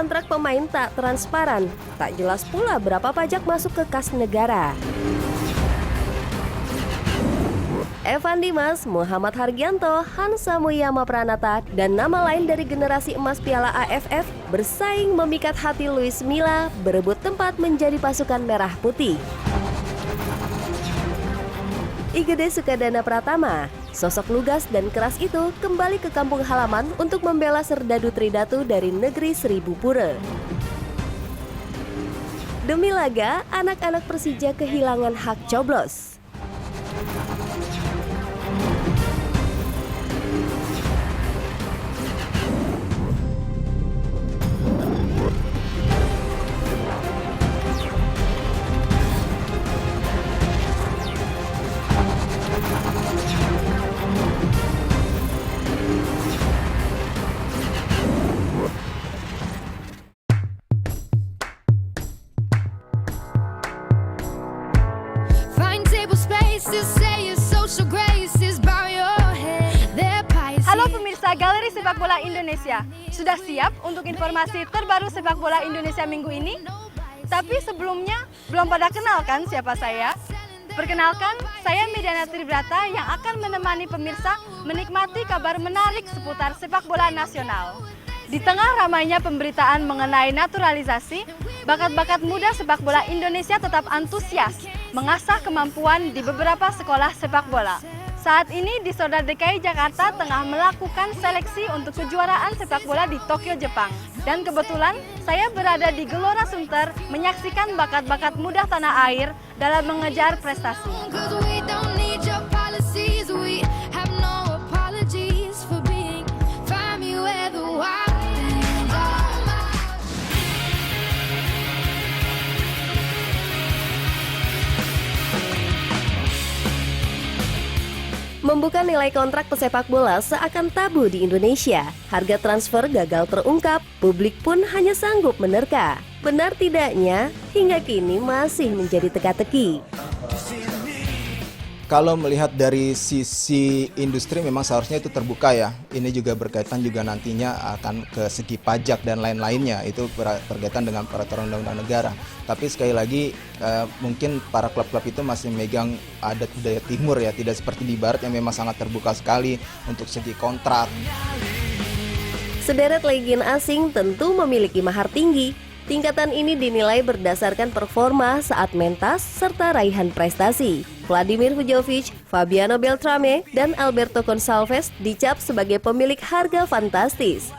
kontrak pemain tak transparan, tak jelas pula berapa pajak masuk ke kas negara. Evan Dimas, Muhammad Hargianto, Hansa Muyama Pranata, dan nama lain dari generasi emas Piala AFF bersaing memikat hati Luis Milla berebut tempat menjadi pasukan merah putih. Igede Sukadana Pratama, sosok lugas dan keras itu kembali ke kampung halaman untuk membela Serdadu Tridatu dari negeri Seribu Pura. Demi laga, anak-anak Persija kehilangan hak coblos. Halo pemirsa Galeri Sepak Bola Indonesia, sudah siap untuk informasi terbaru sepak bola Indonesia minggu ini? Tapi sebelumnya, belum pada kenal kan siapa saya? Perkenalkan, saya Mediana Tribrata yang akan menemani pemirsa menikmati kabar menarik seputar sepak bola nasional. Di tengah ramainya pemberitaan mengenai naturalisasi, bakat-bakat muda sepak bola Indonesia tetap antusias mengasah kemampuan di beberapa sekolah sepak bola. Saat ini di Sorda DKI Jakarta tengah melakukan seleksi untuk kejuaraan sepak bola di Tokyo, Jepang. Dan kebetulan saya berada di Gelora Sunter menyaksikan bakat-bakat muda tanah air dalam mengejar prestasi. Membuka nilai kontrak pesepak bola seakan tabu di Indonesia. Harga transfer gagal terungkap, publik pun hanya sanggup menerka. Benar tidaknya, hingga kini masih menjadi teka-teki. Kalau melihat dari sisi industri memang seharusnya itu terbuka ya. Ini juga berkaitan juga nantinya akan ke segi pajak dan lain-lainnya. Itu berkaitan dengan peraturan undang-undang negara. Tapi sekali lagi mungkin para klub-klub itu masih memegang adat budaya timur ya. Tidak seperti di barat yang memang sangat terbuka sekali untuk segi kontrak. Sederet legenda asing tentu memiliki mahar tinggi. Tingkatan ini dinilai berdasarkan performa saat mentas serta raihan prestasi. Vladimir Vujovic, Fabiano Beltrame, dan Alberto Gonçalves dicap sebagai pemilik harga fantastis.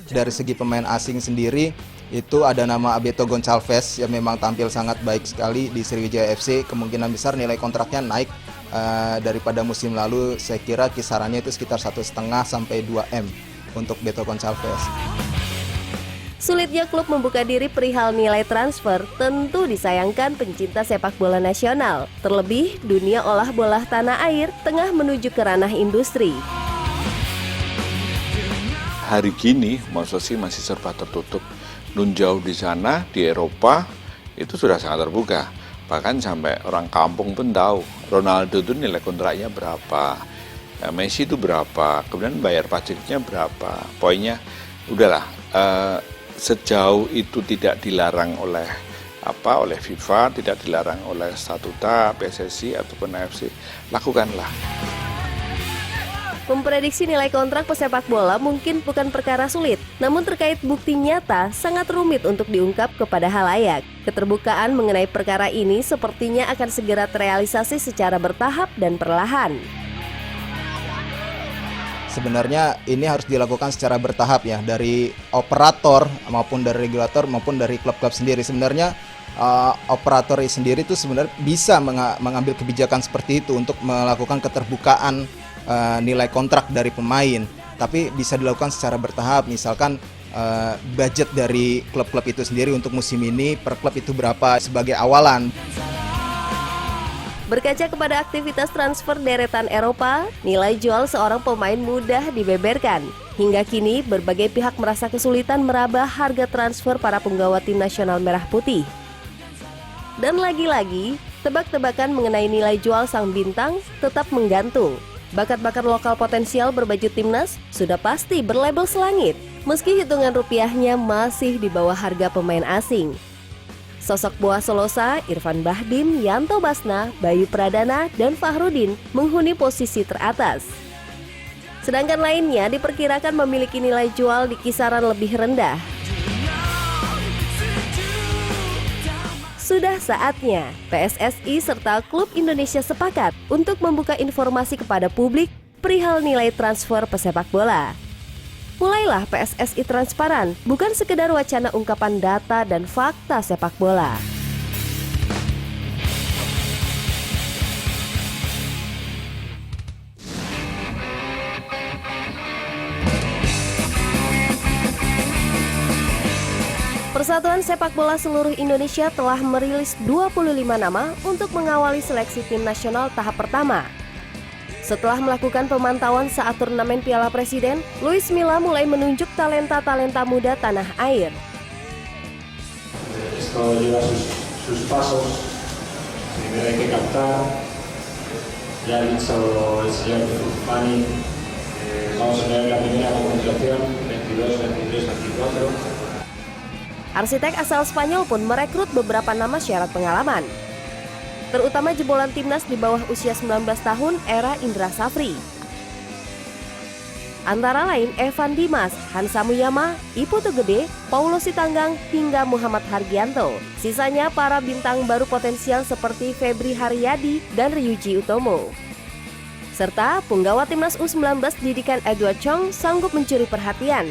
Dari segi pemain asing sendiri, itu ada nama Alberto Gonçalves yang memang tampil sangat baik sekali di Sriwijaya FC. Kemungkinan besar nilai kontraknya naik daripada musim lalu. Saya kira kisarannya itu sekitar 1,5 sampai 2 M untuk Alberto Gonçalves. Sulitnya klub membuka diri perihal nilai transfer tentu disayangkan pencinta sepak bola nasional. Terlebih, dunia olah bola tanah air tengah menuju ke ranah industri. Hari gini, masa sih masih serba tertutup. Nun jauh di sana, di Eropa, itu sudah sangat terbuka. Bahkan sampai orang kampung pun tahu, Ronaldo itu nilai kontraknya berapa, Messi itu berapa, kemudian bayar pajaknya berapa. Poinnya, udahlah, sejauh itu tidak dilarang oleh FIFA, tidak dilarang oleh statuta PSSI ataupun AFC, lakukanlah. Memprediksi nilai kontrak pesepak bola mungkin bukan perkara sulit, namun terkait bukti nyata sangat rumit untuk diungkap kepada halayak. Keterbukaan mengenai perkara ini sepertinya akan segera terrealisasi secara bertahap dan perlahan. Sebenarnya ini harus dilakukan secara bertahap ya, dari operator maupun dari regulator maupun dari klub-klub sendiri. Sebenarnya operator sendiri itu sebenarnya bisa mengambil kebijakan seperti itu untuk melakukan keterbukaan nilai kontrak dari pemain. Tapi bisa dilakukan secara bertahap, misalkan budget dari klub-klub itu sendiri untuk musim ini per klub itu berapa sebagai awalan. Berkaca kepada aktivitas transfer deretan Eropa, nilai jual seorang pemain mudah dibeberkan. Hingga kini, berbagai pihak merasa kesulitan meraba harga transfer para penggawa tim nasional merah putih. Dan lagi-lagi, tebak-tebakan mengenai nilai jual sang bintang tetap menggantung. Bakat-bakat lokal potensial berbaju timnas sudah pasti berlabel selangit. meski hitungan rupiahnya masih di bawah harga pemain asing. Sosok Boa Solosa, Irfan Bahdim, Yanto Basna, Bayu Pradana, dan Fahrudin menghuni posisi teratas. Sedangkan lainnya diperkirakan memiliki nilai jual di kisaran lebih rendah. Sudah saatnya PSSI serta klub Indonesia sepakat untuk membuka informasi kepada publik perihal nilai transfer pesepak bola. Mulailah PSSI transparan, bukan sekedar wacana ungkapan data dan fakta sepak bola. Persatuan Sepak Bola Seluruh Indonesia telah merilis 25 nama untuk mengawali seleksi tim nasional tahap pertama. Setelah melakukan pemantauan saat turnamen Piala Presiden, Luis Milla mulai menunjuk talenta-talenta muda tanah air. Esto lleva sus pasos. Primero hay que captar. Ya ha dicho el señor Fani, vamos a tener la primera concentración 22, 23, 24. Arsitek asal Spanyol pun merekrut beberapa nama syarat pengalaman, terutama jebolan timnas di bawah usia 19 tahun era Indra Safri. Antara lain Evan Dimas, Hansa Muyama, Iputu Gede, Paulo Sitanggang, hingga Muhammad Hargianto. Sisanya para bintang baru potensial seperti Febri Haryadi dan Ryuji Utomo. Serta punggawa timnas U19 didikan Edward Chong sanggup mencuri perhatian.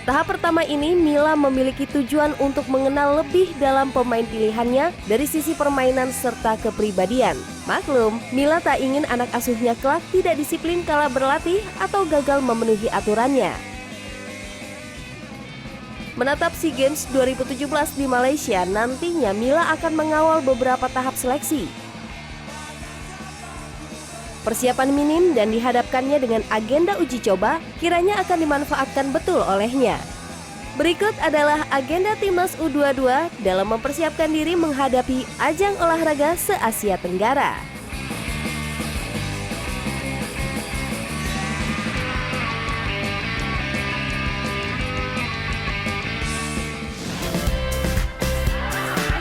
Tahap pertama ini Milla memiliki tujuan untuk mengenal lebih dalam pemain pilihannya dari sisi permainan serta kepribadian. Maklum, Milla tak ingin anak asuhnya kelak tidak disiplin kala berlatih atau gagal memenuhi aturannya. Menatap SEA Games 2017 di Malaysia, nantinya Milla akan mengawal beberapa tahap seleksi. Persiapan minim dan dihadapkannya dengan agenda uji coba kiranya akan dimanfaatkan betul olehnya. Berikut adalah agenda Timnas U22 dalam mempersiapkan diri menghadapi ajang olahraga se-Asia Tenggara.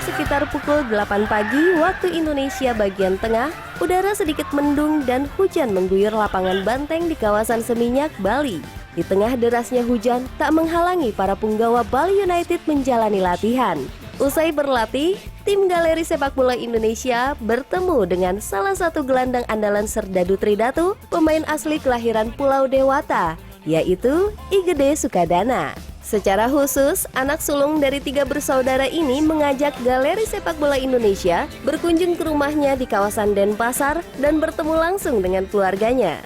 Sekitar pukul 8 pagi waktu Indonesia bagian tengah, udara sedikit mendung dan hujan mengguyur lapangan banteng di kawasan Seminyak, Bali. Di tengah derasnya hujan, tak menghalangi para punggawa Bali United menjalani latihan. Usai berlatih, tim Galeri Sepak Bola Indonesia bertemu dengan salah satu gelandang andalan Serdadu Tridatu, pemain asli kelahiran Pulau Dewata, yaitu Igede Sukadana. Secara khusus, anak sulung dari 3 bersaudara ini mengajak Galeri Sepak Bola Indonesia berkunjung ke rumahnya di kawasan Denpasar dan bertemu langsung dengan keluarganya.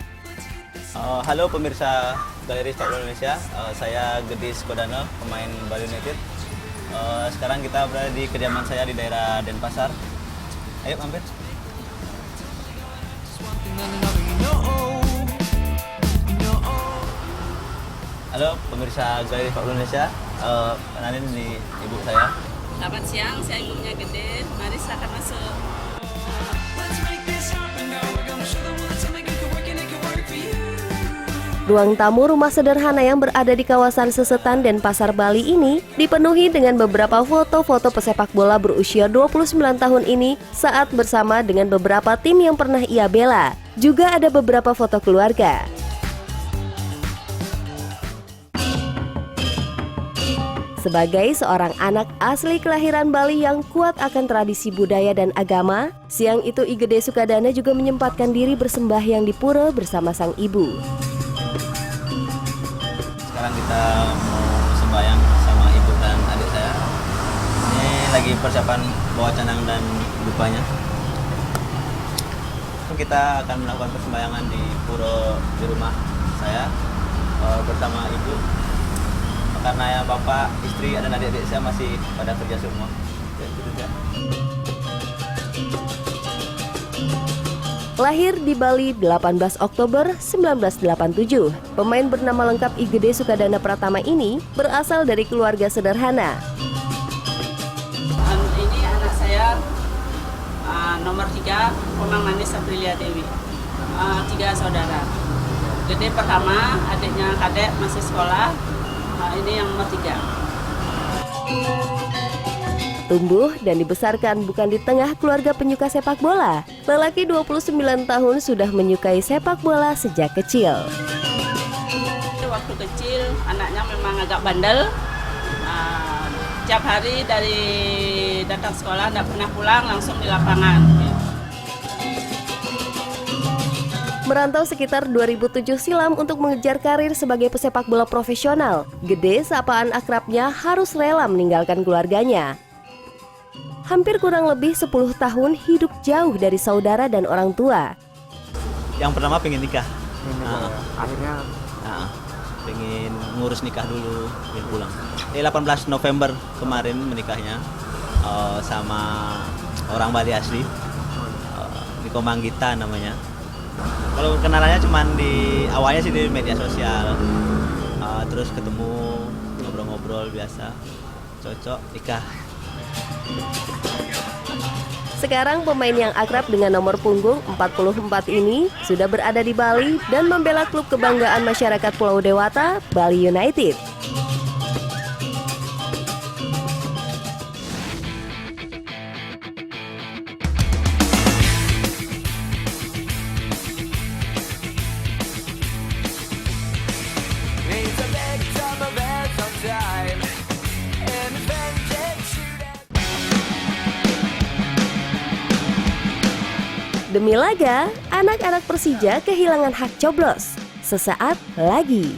Halo pemirsa Galeri Sepak Bola Indonesia, saya Gede Sukadana, pemain Bali United. Sekarang kita berada di kediaman saya di daerah Denpasar. Ayo mampir. Halo pemirsa Galeri Sepak Bola Indonesia, kenalin ini ibu saya. Selamat siang, saya ibunya Gede. Mari silakan masuk. Ruang tamu rumah sederhana yang berada di kawasan Sesetan Denpasar, Bali ini dipenuhi dengan beberapa foto-foto pesepak bola berusia 29 tahun ini saat bersama dengan beberapa tim yang pernah ia bela. Juga ada beberapa foto keluarga. Sebagai seorang anak asli kelahiran Bali yang kuat akan tradisi budaya dan agama, siang itu Igede Sukadana juga menyempatkan diri bersembahyang di pura bersama sang ibu. Sekarang kita mau sembahyang sama ibu dan adik saya. Ini lagi persiapan bawa canang dan dupanya. Kita akan melakukan persembahyangan di pura di rumah saya bersama ibu. Karena ya bapak, istri, dan adik-adik saya masih pada kerja semua. Lahir di Bali 18 Oktober 1987, pemain bernama lengkap Igede Sukadana Pratama ini berasal dari keluarga sederhana. Ini anak saya nomor 3, Komang Manis Aprilia Dewi. 3 saudara. Gede pertama, adiknya kadek masih sekolah, ini yang nomor 3. Tumbuh dan dibesarkan bukan di tengah keluarga penyuka sepak bola. Lelaki 29 tahun sudah menyukai sepak bola sejak kecil. Waktu kecil anaknya memang agak bandel. Tiap hari dari datang sekolah tidak pernah pulang, langsung di lapangan. Merantau sekitar 2007 silam untuk mengejar karir sebagai pesepak bola profesional, Gede, sapaan akrabnya, harus rela meninggalkan keluarganya. Hampir kurang lebih 10 tahun hidup jauh dari saudara dan orang tua. Yang pertama pengen nikah. Akhirnya Pengen ngurus nikah dulu, pengen pulang. 18 November kemarin menikahnya sama orang Bali asli, di Komanggita namanya. Kalau kenalannya cuman di awalnya sih di media sosial, terus ketemu ngobrol-ngobrol biasa, cocok nikah. Sekarang pemain yang akrab dengan nomor punggung 44 ini sudah berada di Bali dan membela klub kebanggaan masyarakat Pulau Dewata, Bali United. Demi laga, anak-anak Persija kehilangan hak coblos. Sesaat lagi.